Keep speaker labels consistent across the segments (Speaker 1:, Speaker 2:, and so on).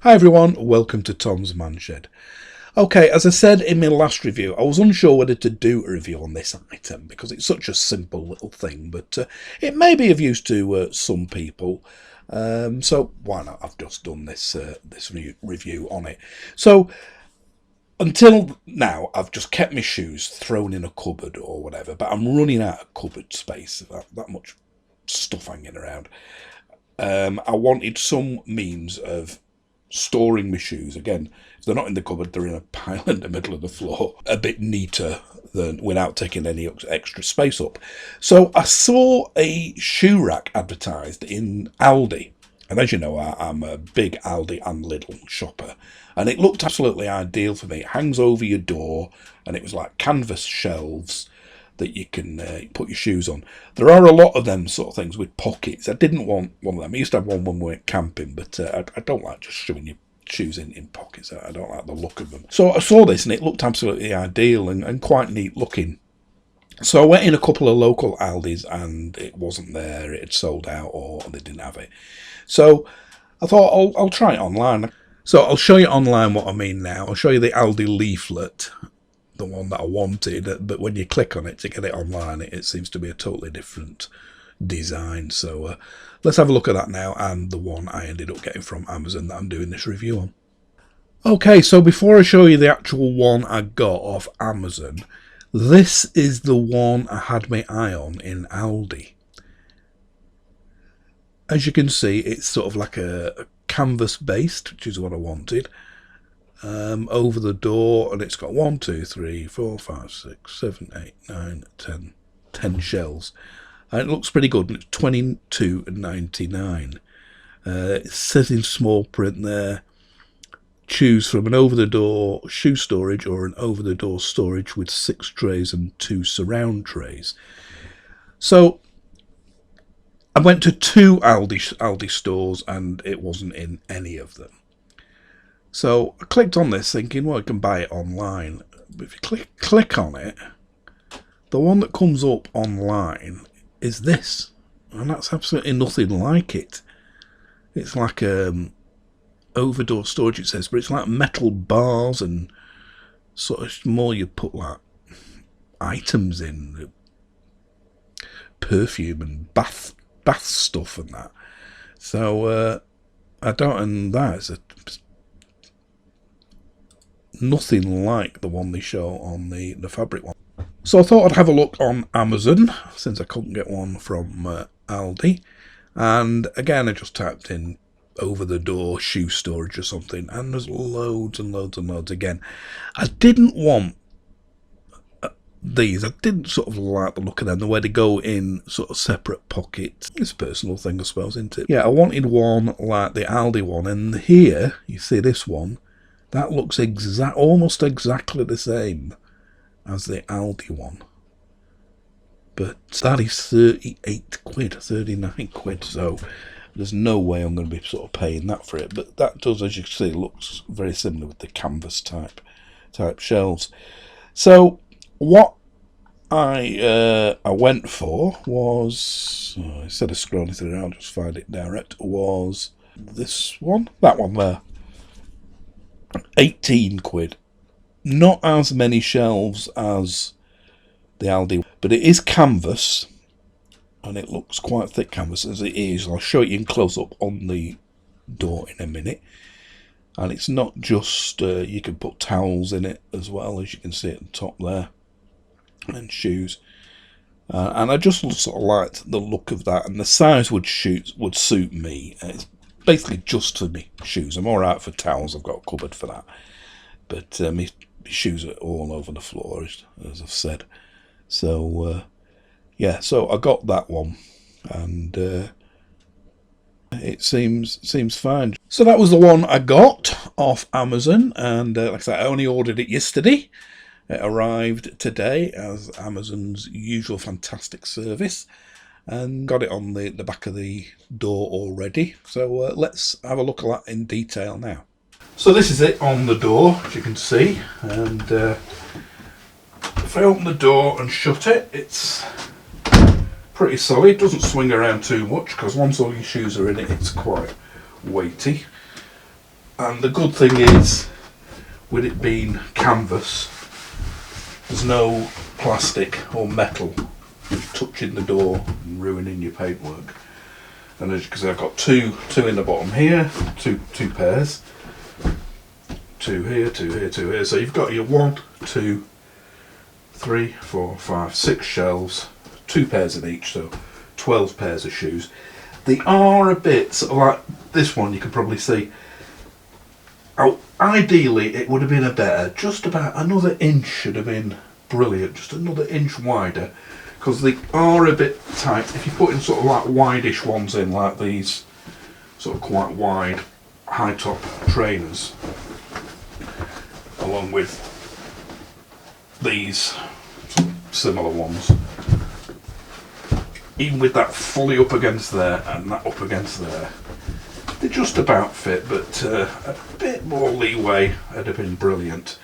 Speaker 1: Hi everyone, welcome to Tom's Man Shed. Okay, as I said in my last review, I was unsure whether to do a review on this item because it's such a simple little thing, but it may be of use to some people. So why not? I've just done this review on it. So until now, I've just kept my shoes thrown in a cupboard or whatever, but I'm running out of cupboard space. That much stuff hanging around. I wanted some means of storing my shoes. Again, if they're not in the cupboard, they're in a pile in the middle of the floor, a bit neater than without taking any extra space up. So I saw a shoe rack advertised in ALDI, and as you know, I'm a big ALDI and Lidl shopper, and it looked absolutely ideal for me. It hangs over your door, and it was like canvas shelves that you can put your shoes on. There are a lot of them sort of things with pockets. I didn't want one of them. I used to have one when we went camping, but I don't like just shoving your shoes in pockets. I don't like the look of them. So I saw this and it looked absolutely ideal and quite neat looking. So I went in a couple of local Aldis and it wasn't there. It had sold out or they didn't have it. So I thought I'll try it online. So I'll show you online what I mean now. I'll show you the Aldi leaflet, the one that I wanted, but when you click on it to get it online, it seems to be a totally different design. So let's have a look at that now, and the one I ended up getting from Amazon that I'm doing this review on. Okay, so before I show you the actual one I got off Amazon, this is the one I had my eye on in Aldi. As you can see, it's sort of like a canvas based, which is what I wanted. Over the door, and it's got 1, 2, 3, 4, 5, 6, 7, 8, 9, 10 shells. And it looks pretty good, and it's $22.99. It says in small print there, choose from an over-the-door shoe storage or an over-the-door storage with 6 trays and 2 surround trays. So I went to 2 Aldi stores and it wasn't in any of them. So I clicked on this thinking, well, I can buy it online. But if you click on it, the one that comes up online is this. And that's absolutely nothing like it. It's like overdoor storage, it says, but it's like metal bars and sort of more you put like items in, perfume and bath stuff and that. So I don't, and that is nothing like the one they show on the fabric one. So I thought I'd have a look on Amazon since I couldn't get one from Aldi, and again I just typed in over the door shoe storage or something, and there's loads and loads and loads. Again, I didn't want these. I didn't sort of like the look of them, the way they go in sort of separate pockets. It's a personal thing, I suppose, isn't it? Yeah, I wanted one like the Aldi one, and here you see this one. That looks almost exactly the same as the Aldi one. But that is 38 quid, 39 quid, so there's no way I'm going to be sort of paying that for it. But that does, as you can see, looks very similar with the canvas type shelves. So what I went for was, instead of scrolling through it, I'll just find it direct, was this one, that one there. 18 quid. Not as many shelves as the Aldi, but it is canvas, and it looks quite thick canvas as it is. I'll show it in close up on the door in a minute. And it's not just, you can put towels in it as well, as you can see at the top there, and shoes. And I just sort of liked the look of that, and the size would suit me. It's basically just for me shoes. I'm alright for towels, I've got a cupboard for that, but my shoes are all over the floor, as I've said. So yeah, so I got that one, and it seems fine. So that was the one I got off Amazon, and like I said, I only ordered it yesterday. It arrived today as Amazon's usual fantastic service, and got it on the back of the door already. So let's have a look at that in detail now. So this is it on the door, as you can see, and if I open the door and shut it, it's pretty solid. It doesn't swing around too much because once all your shoes are in it, it's quite weighty. And the good thing is, with it being canvas, there's no plastic or metal touching the door and ruining your paintwork. And as you can see, I've got two in the bottom here, two pairs, two here, two here, two here. So you've got your 1, 2, 3, 4, 5, 6 shelves, 2 pairs in each, so 12 pairs of shoes. They are a bit sort of like this one. You can probably see. Oh, ideally, it would have been a better, just about another inch should have been brilliant, just another inch wider, because they are a bit tight. If you put in sort of like wideish ones in, like these, sort of quite wide, high top trainers, along with these sort of similar ones, even with that fully up against there and that up against there, they just about fit, but a bit more leeway would have been brilliant.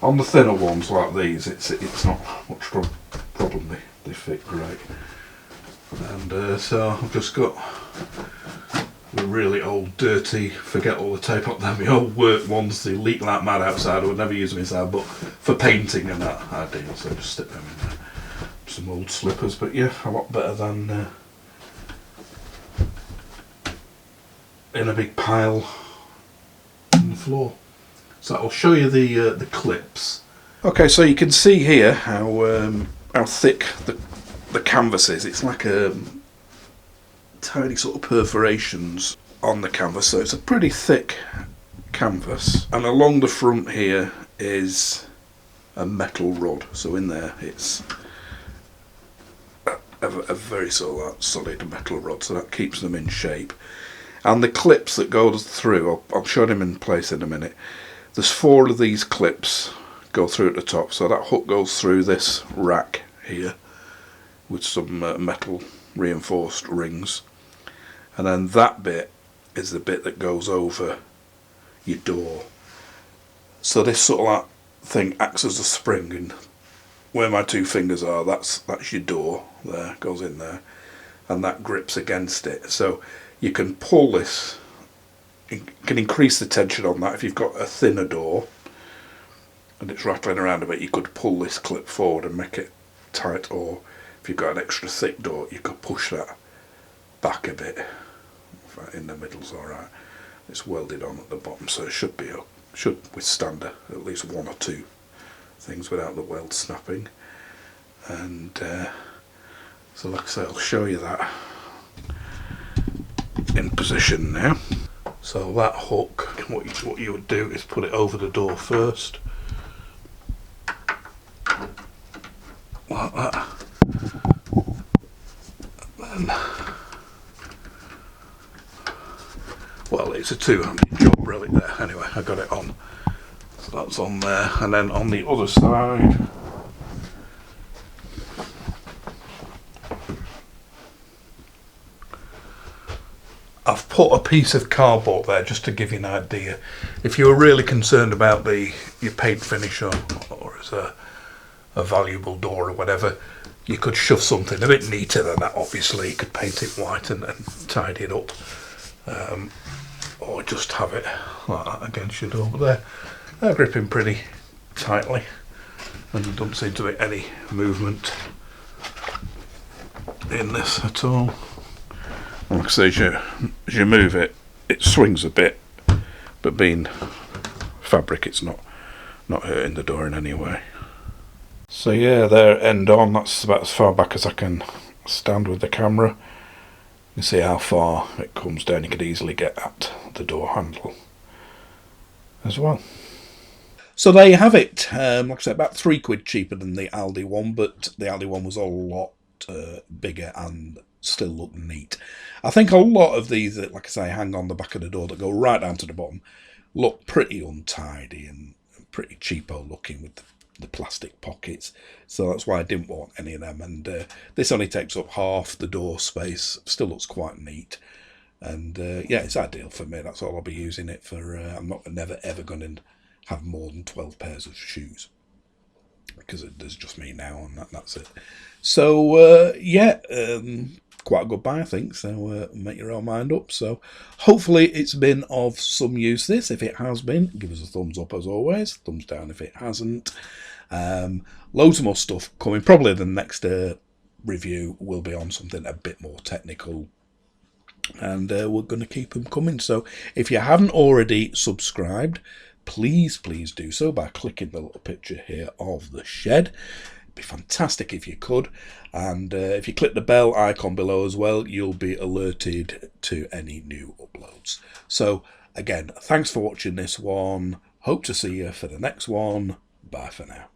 Speaker 1: On the thinner ones like these, it's not much problem. They fit great. And so I've just got the really old, dirty, forget all the tape up there, my old work ones. They leak like mad outside. I would never use them inside, but for painting and that, ideal. So just stick them in there. Some old slippers, but yeah, a lot better than in a big pile on the floor. So I'll show you the clips. Okay, so you can see here how thick the canvas is. It's like tiny sort of perforations on the canvas, so it's a pretty thick canvas. And along the front here is a metal rod. So in there it's a very sort of like solid metal rod, so that keeps them in shape. And the clips that go through, I'll show them in place in a minute. There's 4 of these clips go through at the top, so that hook goes through this rack here with some metal reinforced rings, and then that bit is the bit that goes over your door. So this sort of like thing acts as a spring, and where my 2 fingers are, that's your door there, goes in there, and that grips against it. So you can pull this, you can increase the tension on that. If you've got a thinner door and it's rattling around a bit, you could pull this clip forward and make it tight, or if you've got an extra thick door, you could push that back a bit. In the middle's alright. It's welded on at the bottom, so it should withstand at least 1 or 2 things without the weld snapping. And so like I say, I'll show you that in position now. So that hook, what you would do is put it over the door first, like that, and then, well, it's a 2-handed job really there. Anyway, I got it on, so that's on there. And then on the other side, I've put a piece of cardboard there just to give you an idea. If you were really concerned about your paint finish or as a valuable door or whatever, you could shove something a bit neater than that. Obviously, you could paint it white and tidy it up, or just have it like that against your door. But they're gripping pretty tightly, and there doesn't seem to be any movement in this at all. Like I say, as you move it, it swings a bit, but being fabric, it's not hurting the door in any way. So yeah, they're end on. That's about as far back as I can stand with the camera. You can see how far it comes down. You could easily get at the door handle as well. So there you have it. Like I said, about £3 cheaper than the ALDI one, but the ALDI one was a lot bigger and still look neat. I think a lot of these that, like I say, hang on the back of the door that go right down to the bottom look pretty untidy and pretty cheapo looking with the plastic pockets. So that's why I didn't want any of them. And this only takes up half the door space. Still looks quite neat. And yeah, it's ideal for me. That's all I'll be using it for. I'm never ever going to have more than 12 pairs of shoes, because there's just me now, and that's it. So yeah, quite a good buy, I think, so make your own mind up. So hopefully it's been of some use, this. If it has been, give us a thumbs up as always, thumbs down if it hasn't. Loads more stuff coming. Probably the next review will be on something a bit more technical, and we're going to keep them coming. So if you haven't already subscribed, please do so by clicking the little picture here of the shed. It'd be fantastic if you could, and if you click the bell icon below as well, you'll be alerted to any new uploads. So again, thanks for watching this one. Hope to see you for the next one. Bye for now.